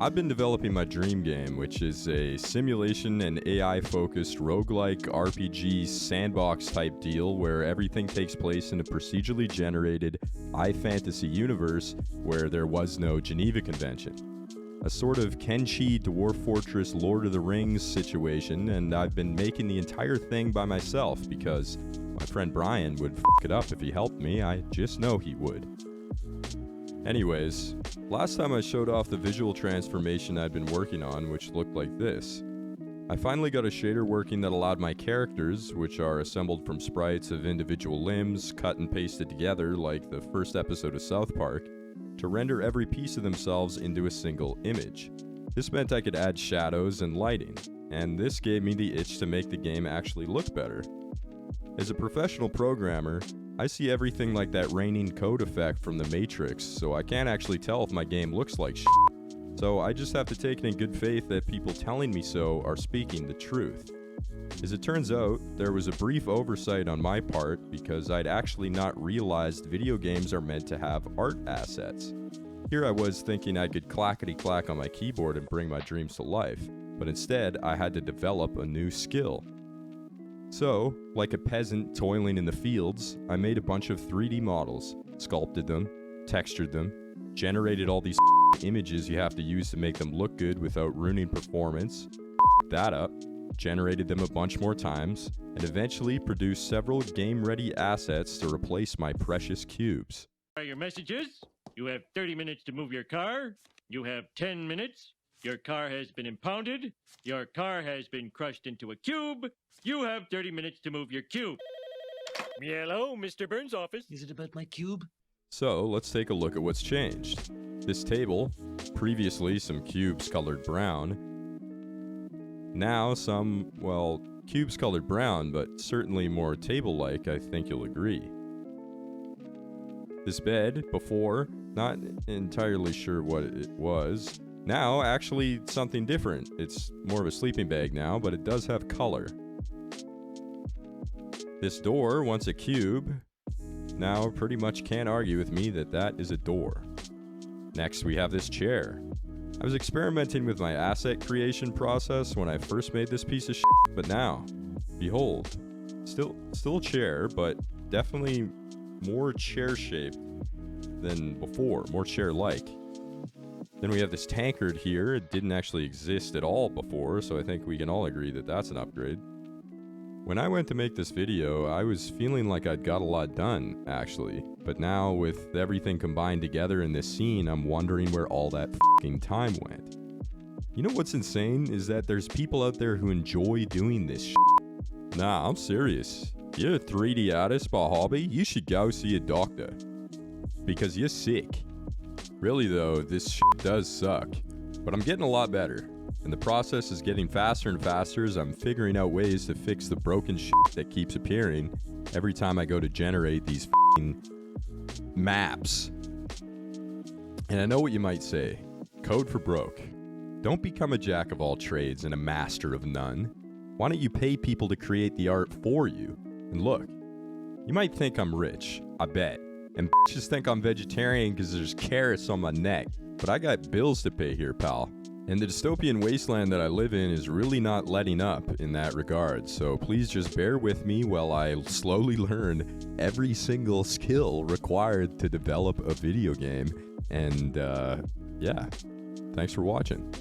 I've been developing my dream game, which is a simulation and AI-focused roguelike RPG sandbox type deal where everything takes place in a procedurally generated high fantasy universe where there was no Geneva Convention. A sort of Kenshi Dwarf Fortress Lord of the Rings situation, and I've been making the entire thing by myself because my friend Brian would f*** it up if he helped me. I just know he would. Anyways, last time I showed off the visual transformation I'd been working on, which looked like this. I finally got a shader working that allowed my characters, which are assembled from sprites of individual limbs, cut and pasted together like the first episode of South Park, to render every piece of themselves into a single image. This meant I could add shadows and lighting, and this gave me the itch to make the game actually look better. As a professional programmer, I see everything like that raining code effect from The Matrix, so I can't actually tell if my game looks like shit. So I just have to take it in good faith that people telling me so are speaking the truth. As it turns out, there was a brief oversight on my part because I'd actually not realized video games are meant to have art assets. Here I was thinking I could clackety-clack on my keyboard and bring my dreams to life, but instead I had to develop a new skill. So, like a peasant toiling in the fields, I made a bunch of 3D models, sculpted them, textured them, generated all these images you have to use to make them look good without ruining performance, that up, generated them a bunch more times, and eventually produced several game-ready assets to replace my precious cubes. Your messages. You have 30 minutes to move your car. You have 10 minutes. Your car has been impounded. Your car has been crushed into a cube. You have 30 minutes to move your cube. Hello, Mr. Burns' office. Is it about my cube? So, let's take a look at what's changed. This table, previously some cubes colored brown, now some, well, cubes colored brown, but certainly more table-like, I think you'll agree. This bed, before, not entirely sure what it was, now actually something different. It's more of a sleeping bag now, but it does have color. This door, once a cube, now pretty much can't argue with me that that is a door. Next, we have this chair. I was experimenting with my asset creation process when I first made this piece of shit, but now, behold, still a chair, but definitely more chair-shaped than before, more chair-like. Then we have this tankard here. It didn't actually exist at all before, so I think we can all agree that that's an upgrade. When I went to make this video, I was feeling like I'd got a lot done, actually. But now, with everything combined together in this scene, I'm wondering where all that fucking time went. You know what's insane is that there's people out there who enjoy doing this shit. Nah, I'm serious. You're a 3D artist by hobby, you should go see a doctor. Because you're sick. Really though, this shit does suck. But I'm getting a lot better. And the process is getting faster and faster as I'm figuring out ways to fix the broken shit that keeps appearing every time I go to generate these f***ing maps. And I know what you might say. Code for broke. Don't become a jack of all trades and a master of none. Why don't you pay people to create the art for you? And look, you might think I'm rich, I bet. And bitches think I'm vegetarian because there's carrots on my neck. But I got bills to pay here, pal. And the dystopian wasteland that I live in is really not letting up in that regard. So please just bear with me while I slowly learn every single skill required to develop a video game. And yeah, thanks for watching.